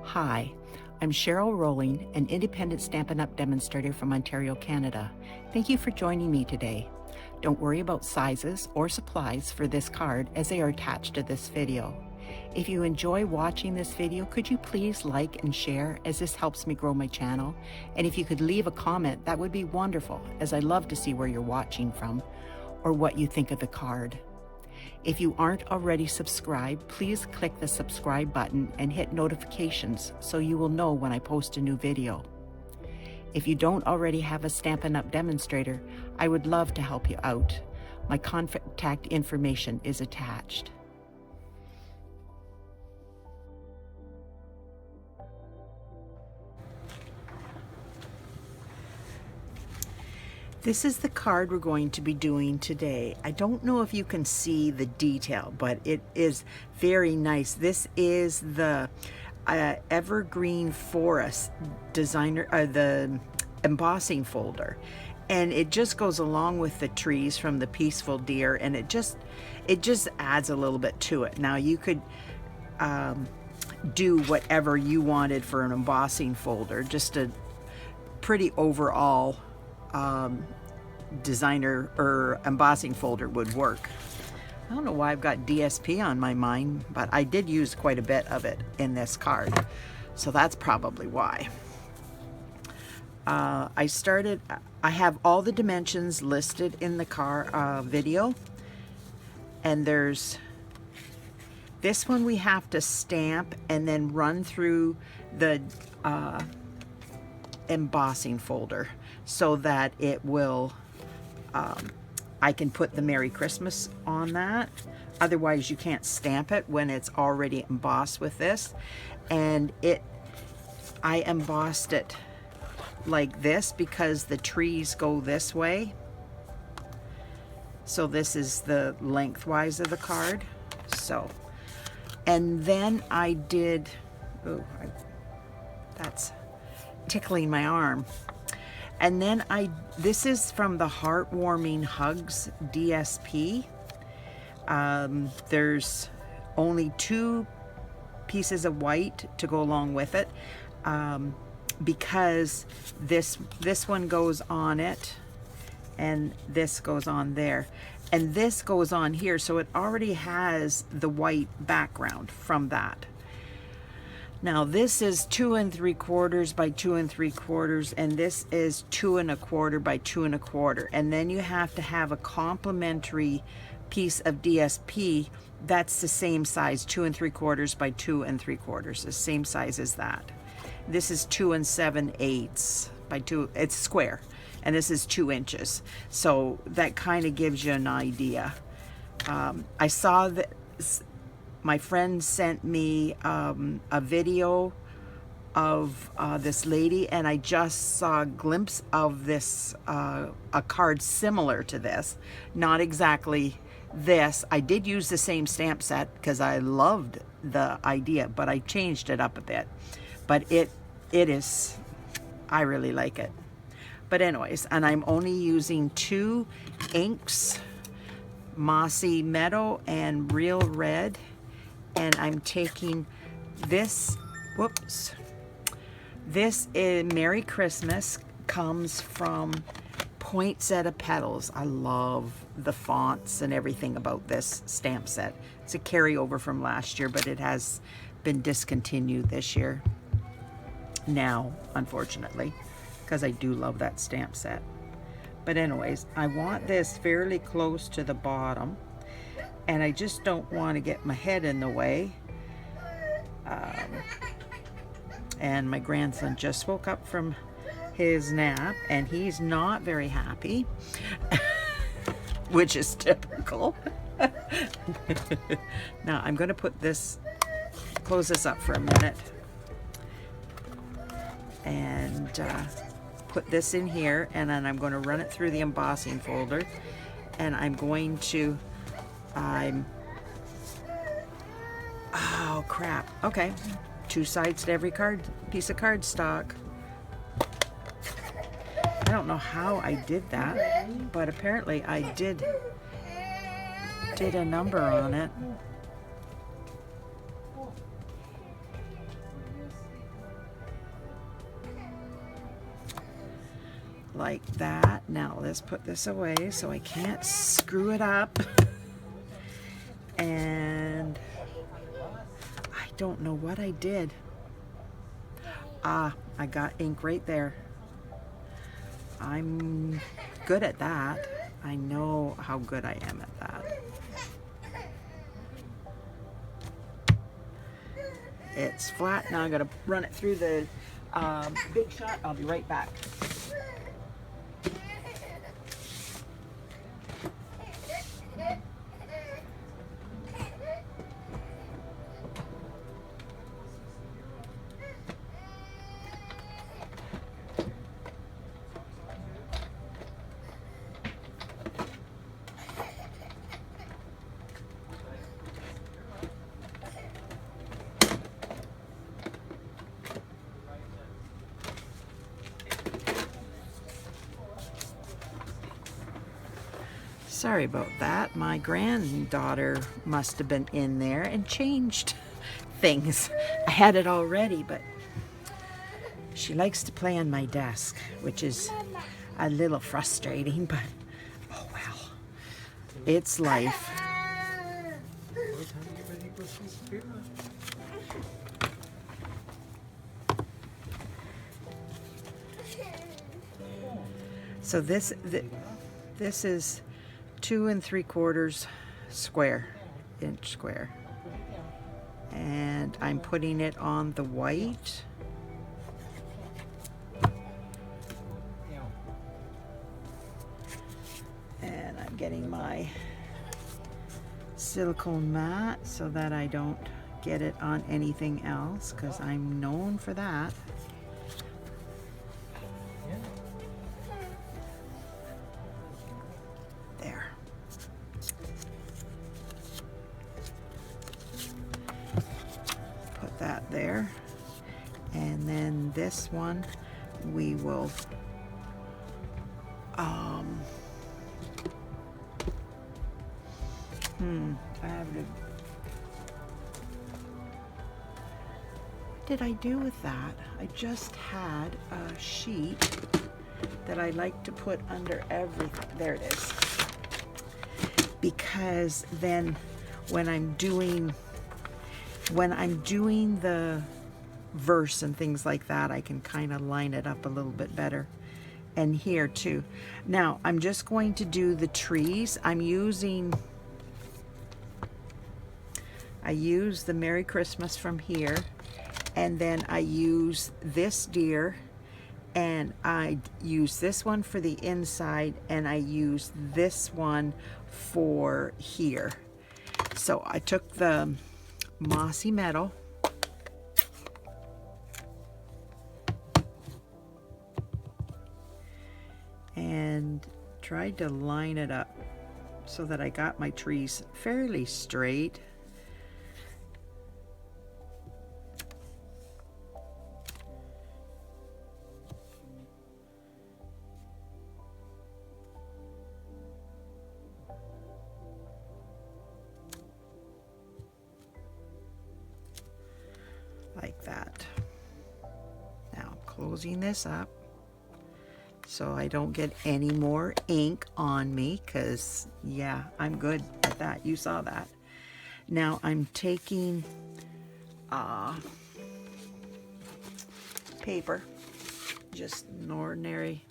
Hi, I'm Cheryl Rowling, an independent Stampin' Up! Demonstrator from Ontario, Canada. Thank you for joining me today. Don't worry about sizes or supplies for this card as they are attached to this video. If you enjoy watching this video, could you please like and share, as this helps me grow my channel? And if you could leave a comment, that would be wonderful, as I love to see where you're watching from or what you think of the card. If you aren't already subscribed, please click the subscribe button and hit notifications so you will know when I post a new video. If you don't already have a Stampin' Up! Demonstrator, I would love to help you out. My contact information is attached. This is the card we're going to be doing today. I don't know if you can see the detail, but it is very nice. This is the Evergreen Forest designer, the embossing folder, and it just goes along with the trees from the Peaceful Deer, and it just adds a little bit to it. Now you could do whatever you wanted for an embossing folder, just a pretty overall designer or embossing folder would work. I don't know why I've got DSP on my mind, but I did use quite a bit of it in this card, so that's probably why. I have all the dimensions listed in the video, and there's this one we have to stamp and then run through the embossing folder so that it will I can put the Merry Christmas on that. Otherwise you can't stamp it when it's already embossed with this. And I embossed it like this because the trees go this way. So this is the lengthwise of the card. So, and then I did, that's tickling my arm. And then this is from the Heartwarming Hugs DSP. There's only 2 pieces of white to go along with it, because this one goes on it, and this goes on there, and this goes on here, so it already has the white background from that. Now this is 2 3/4 by 2 3/4, and this is 2 1/4 by 2 1/4, and then you have to have a complementary piece of DSP that's the same size, 2 3/4 by 2 3/4, the same size as that. This is 2 7/8 by 2, it's square, and this is 2 inches, so that kind of gives you an idea. I saw that my friend sent me a video of this lady, and I just saw a glimpse of this, a card similar to this. Not exactly this. I did use the same stamp set because I loved the idea, but I changed it up a bit. But it is, I really like it. But anyways, and I'm only using 2 inks, Mossy Meadow and Real Red. And I'm taking this, this is Merry Christmas, comes from Poinsettia Petals. I love the fonts and everything about this stamp set. It's a carryover from last year, but it has been discontinued this year now, unfortunately, because I do love that stamp set. But anyways, I want this fairly close to the bottom, and I just don't want to get my head in the way. And my grandson just woke up from his nap, and he's not very happy, which is typical. Now I'm going to put this, close this up for a minute, and put this in here, and then I'm going to run it through the embossing folder, and I'm going to oh crap, okay, 2 sides to every piece of cardstock. I don't know how I did that, but apparently I did a number on it. like that. Now let's put this away so I can't screw it up. And I don't know what I did. Ah, I got ink right there. I'm good at that. I know how good I am at that. It's flat. Now I'm going to run it through the Big Shot. I'll be right back. Sorry about that. My granddaughter must have been in there and changed things. I had it all ready, but she likes to play on my desk, which is a little frustrating, but oh well. It's life. So this is 2 3/4 inch square, and I'm putting it on the white. And I'm getting my silicone mat so that I don't get it on anything else, because I'm known for that. There. Put that there. And then this one we will I have to. What did I do with that? I just had a sheet that I like to put under everything. There it is. Because then when I'm doing the verse and things like that, I can kind of line it up a little bit better. And here too. Now I'm just going to do the trees. I use the Merry Christmas from here, and then I use this deer, and I use this one for the inside, and I use this one for here. So I took the Mossy Meadow, and tried to line it up so that I got my trees fairly straight. Like that. Now I'm closing this up so I don't get any more ink on me, because yeah, I'm good at that. You saw that. Now I'm taking paper, just an ordinary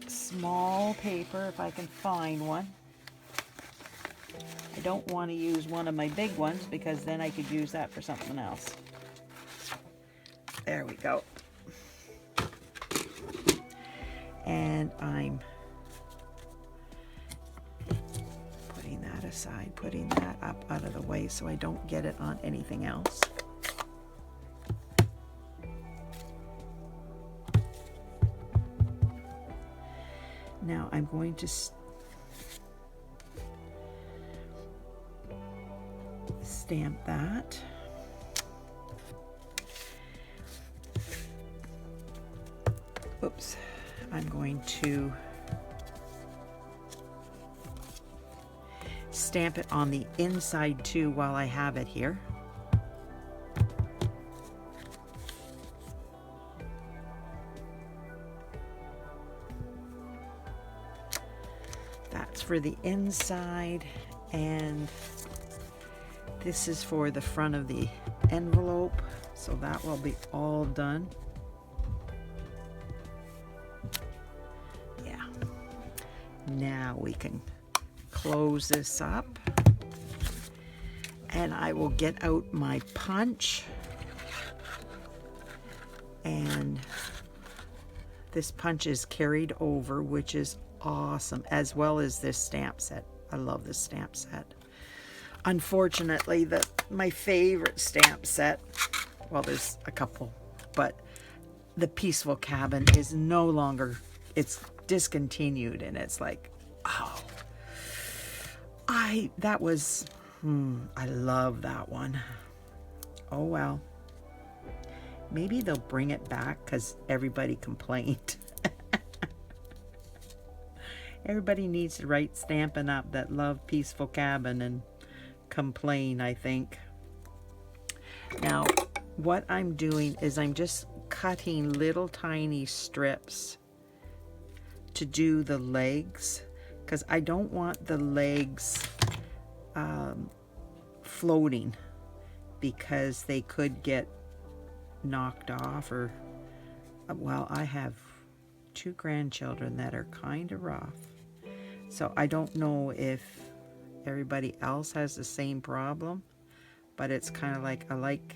small paper if I can find one. I don't want to use one of my big ones because then I could use that for something else. There we go. And I'm putting that aside, putting that up out of the way so I don't get it on anything else. Now I'm going to stamp that. Oops. I'm going to stamp it on the inside too while I have it here. That's for the inside, and this is for the front of the envelope, so that will be all done. Yeah. Now we can close this up, and I will get out my punch, and this punch is carried over, which is awesome, as well as this stamp set. I love this stamp set. Unfortunately, my favorite stamp set, well, there's a couple, but the Peaceful Cabin is no longer, it's discontinued, and it's like, oh, I love that one. Oh well, maybe they'll bring it back because everybody complained. Everybody needs to write Stampin' Up! That love Peaceful Cabin and complain, I think. Now, what I'm doing is I'm just cutting little tiny strips to do the legs, because I don't want the legs floating, because they could get knocked off, or, well, I have 2 grandchildren that are kind of rough. So I don't know if everybody else has the same problem, but it's kind of like, I like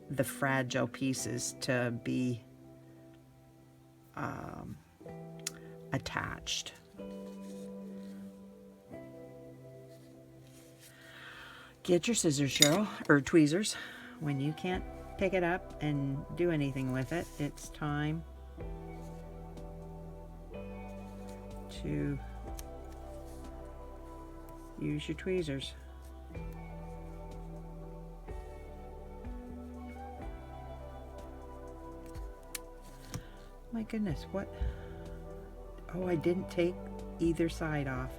the fragile pieces to be attached. Get your scissors, Cheryl, or tweezers. When you can't pick it up and do anything with it, it's time to use your tweezers. My goodness, what? Oh, I didn't take either side off.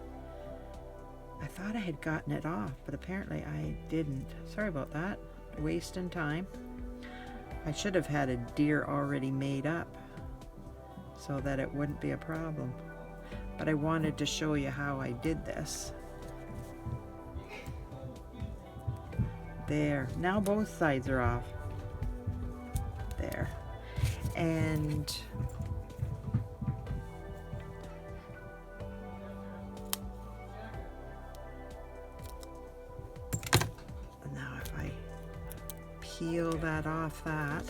I thought I had gotten it off, but apparently I didn't. Sorry about that. Wasting time. I should have had a deer already made up so that it wouldn't be a problem. But I wanted to show you how I did this. There. Now both sides are off. There. And now if I peel that off that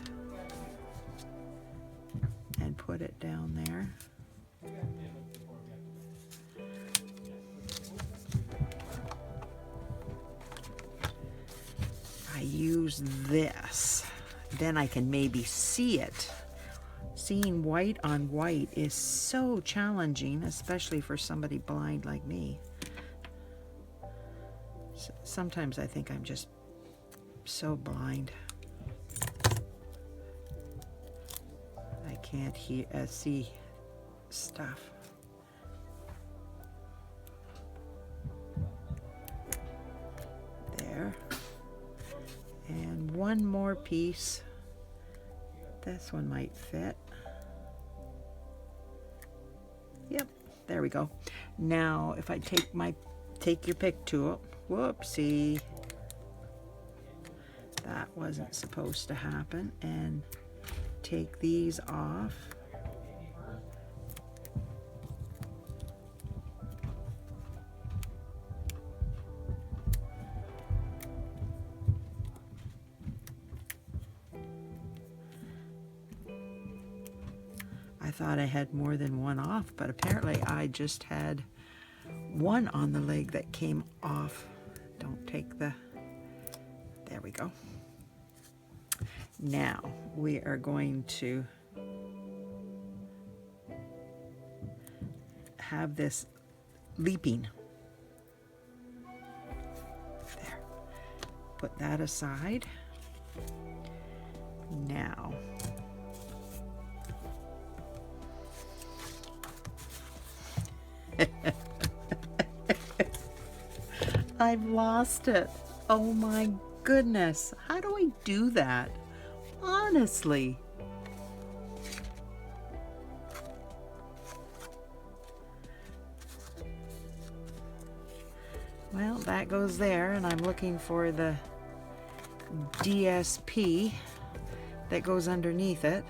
and put it down there. I use this, then I can maybe see it. Seeing white on white is so challenging, especially for somebody blind like me. Sometimes I think I'm just so blind. I can't see stuff. There. And one more piece. This one might fit. Yep, there we go. Now, if I take your pick tool, whoopsie, that wasn't supposed to happen, and take these off. I thought I had more than one off, but apparently I just had one on the leg that came off. Don't take the, there we go. Now we are going to have this leaping. There. Put that aside. Now I've lost it. Oh my goodness. How do I do that? Honestly. Well, that goes there, and I'm looking for the DSP that goes underneath it.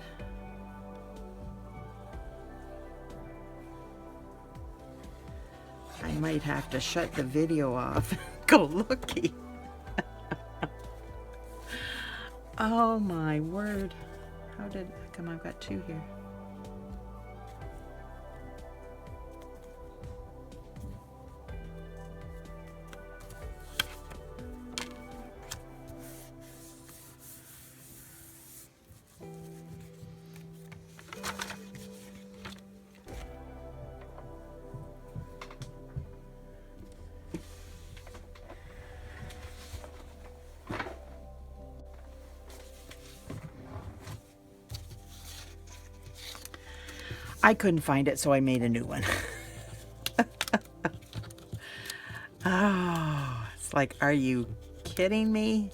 I might have to shut the video off. Go looky. Oh my word. How come I've got two here? I couldn't find it, so I made a new one. Oh, it's like, are you kidding me?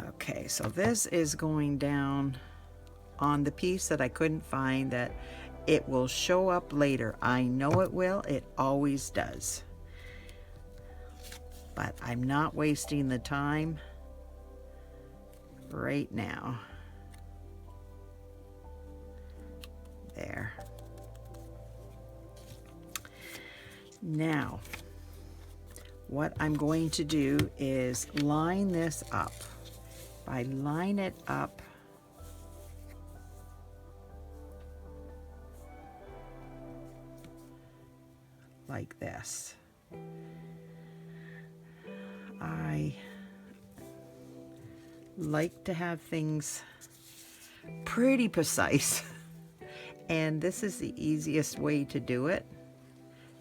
Okay, so this is going down on the piece that I couldn't find, that it will show up later. I know it will. It always does. But I'm not wasting the time right now. There. Now, what I'm going to do is line this up. If I line it up like this, I like to have things pretty precise. And this is the easiest way to do it.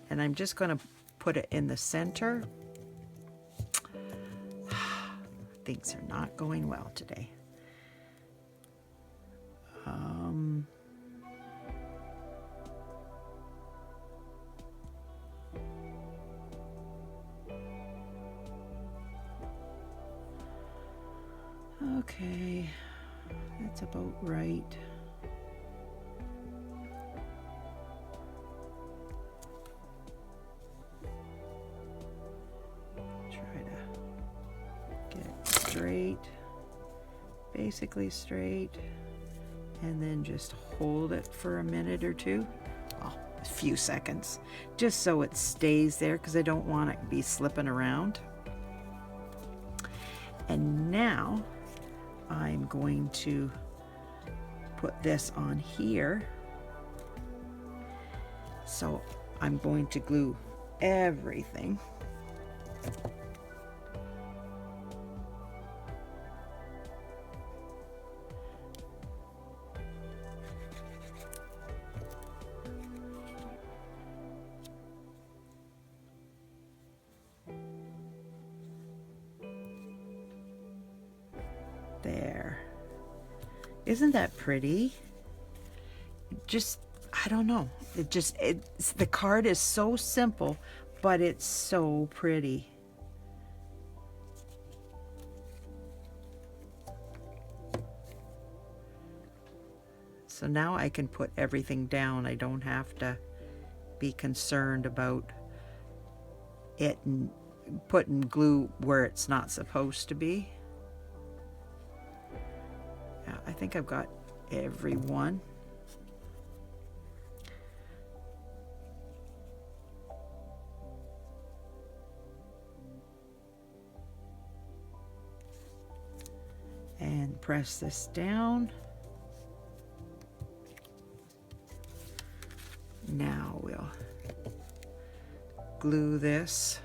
And I'm just going to put it in the center. Things are not going well today. Okay, that's about right. Straight, basically straight, and then just hold it for a minute or two, well, a few seconds, just so it stays there, because I don't want it to be slipping around. And now I'm going to put this on here. So I'm going to glue everything. There. Isn't that pretty? Just, I don't know. The card is so simple, but it's so pretty. So now I can put everything down. I don't have to be concerned about it and putting glue where it's not supposed to be. Yeah, I think I've got every one. And press this down. Now we'll glue this.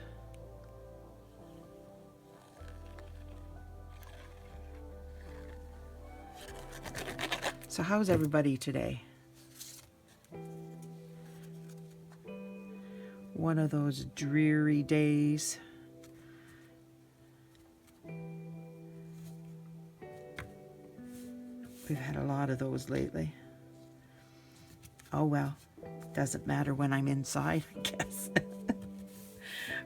So how's everybody today? One of those dreary days. We've had a lot of those lately. Oh well, doesn't matter when I'm inside, I guess.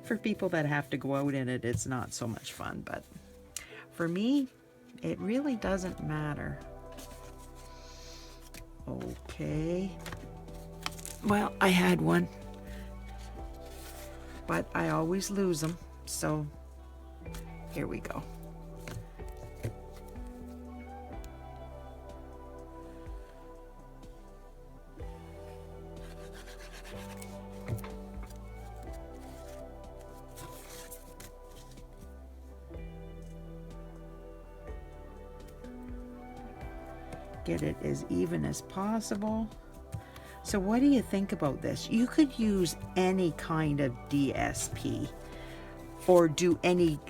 For people that have to go out in it, it's not so much fun, but for me, it really doesn't matter. Okay. Well, I had one but I always lose them. So here we go. Get it as even as possible. So what do you think about this? You could use any kind of DSP or do any,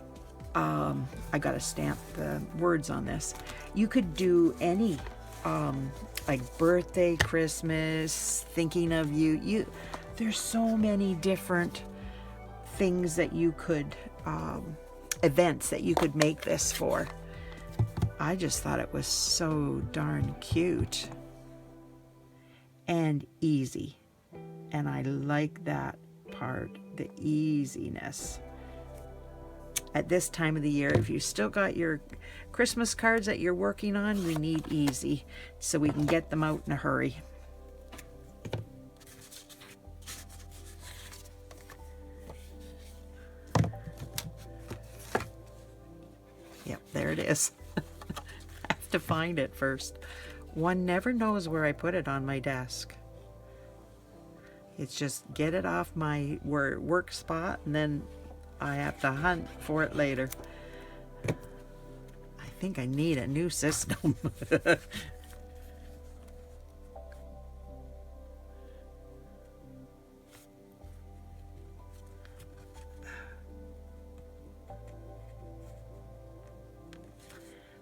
I gotta stamp the words on this. You could do any, like birthday, Christmas, thinking of you. There's so many different things that you could, events that you could make this for. I just thought it was so darn cute and easy. And I like that part, the easiness. At this time of the year, if you still got your Christmas cards that you're working on, we need easy so we can get them out in a hurry. Yep, there it is. To find it first. One never knows where I put it on my desk. It's just get it off my work spot and then I have to hunt for it later. I think I need a new system.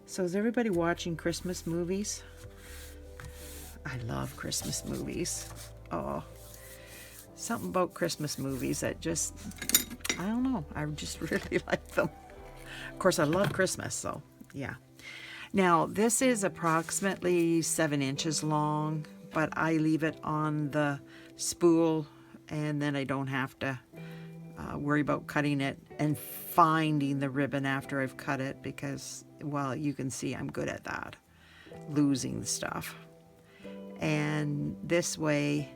So is everybody watching Christmas movies? I love Christmas movies. Oh, something about Christmas movies that just, I don't know, I just really like them. Of course, I love Christmas, so yeah. Now, this is approximately 7 inches long, but I leave it on the spool and then I don't have to worry about cutting it and finding the ribbon after I've cut it because, well, you can see I'm good at that, losing stuff. And this way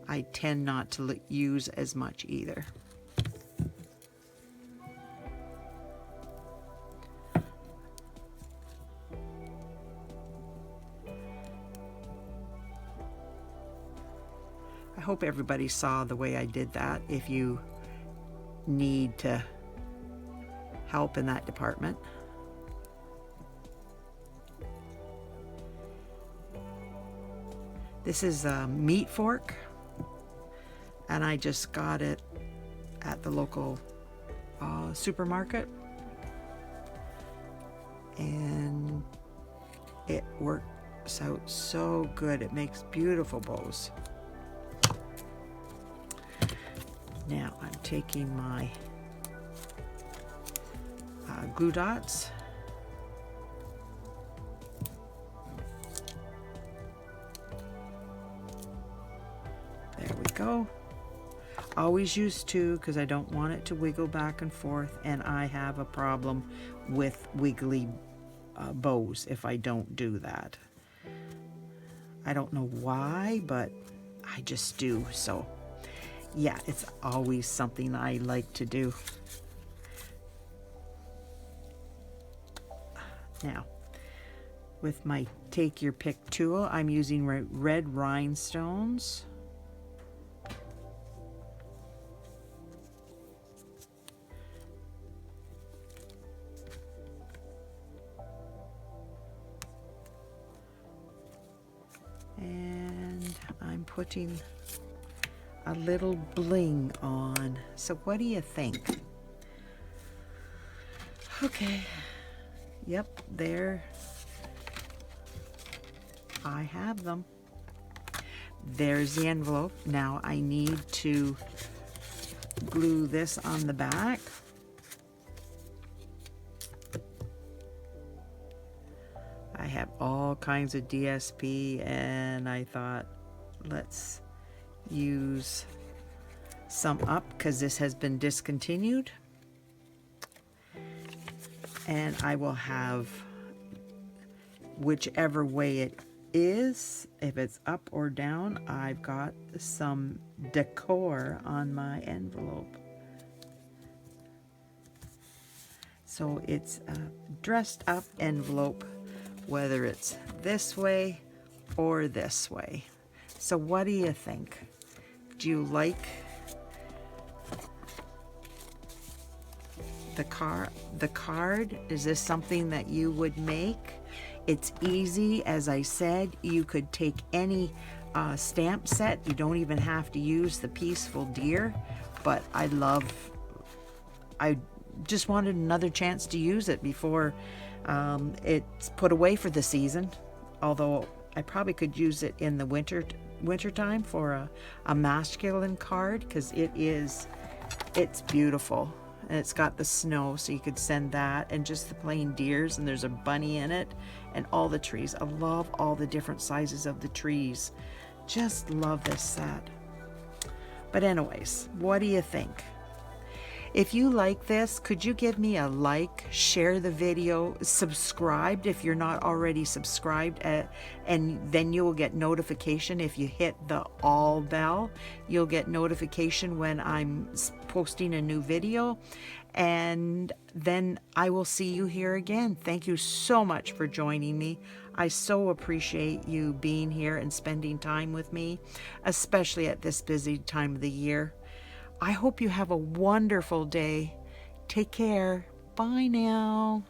I tend not to use as much either. I hope everybody saw the way I did that. If you need to help in that department. This is a meat fork and I just got it at the local supermarket and it works out so good. It makes beautiful bows. Now I'm taking my glue dots. There we go. Always use 2 because I don't want it to wiggle back and forth, and I have a problem with wiggly bows if I don't do that. I don't know why, but I just do. So yeah, it's always something I like to do. Now, with my take your pick tool, I'm using red rhinestones. And I'm putting a little bling on. So what do you think? Okay. Yep, there. I have them. There's the envelope. Now I need to glue this on the back. I have all kinds of DSP and I thought, let's use some up because this has been discontinued. And I will have whichever way it is, if it's up or down, I've got some decor on my envelope. So it's a dressed up envelope, whether it's this way or this way. So what do you think? Do you like the card? Is this something that you would make? It's easy, as I said. You could take any stamp set. You don't even have to use the Peaceful Deer, but I just wanted another chance to use it before it's put away for the season, although I probably could use it in the winter time for a masculine card, because it's beautiful. And it's got the snow, so you could send that, and just the plain deers, and there's a bunny in it, and all the trees. I love all the different sizes of the trees. Just love this set. But anyways, what do you think? If you like this, could you give me a like, share the video, subscribe if you're not already subscribed, and then you will get notification. If you hit the all bell, you'll get notification when I'm posting a new video, and then I will see you here again. Thank you so much for joining me. I so appreciate you being here and spending time with me, especially at this busy time of the year. I hope you have a wonderful day. Take care. Bye now.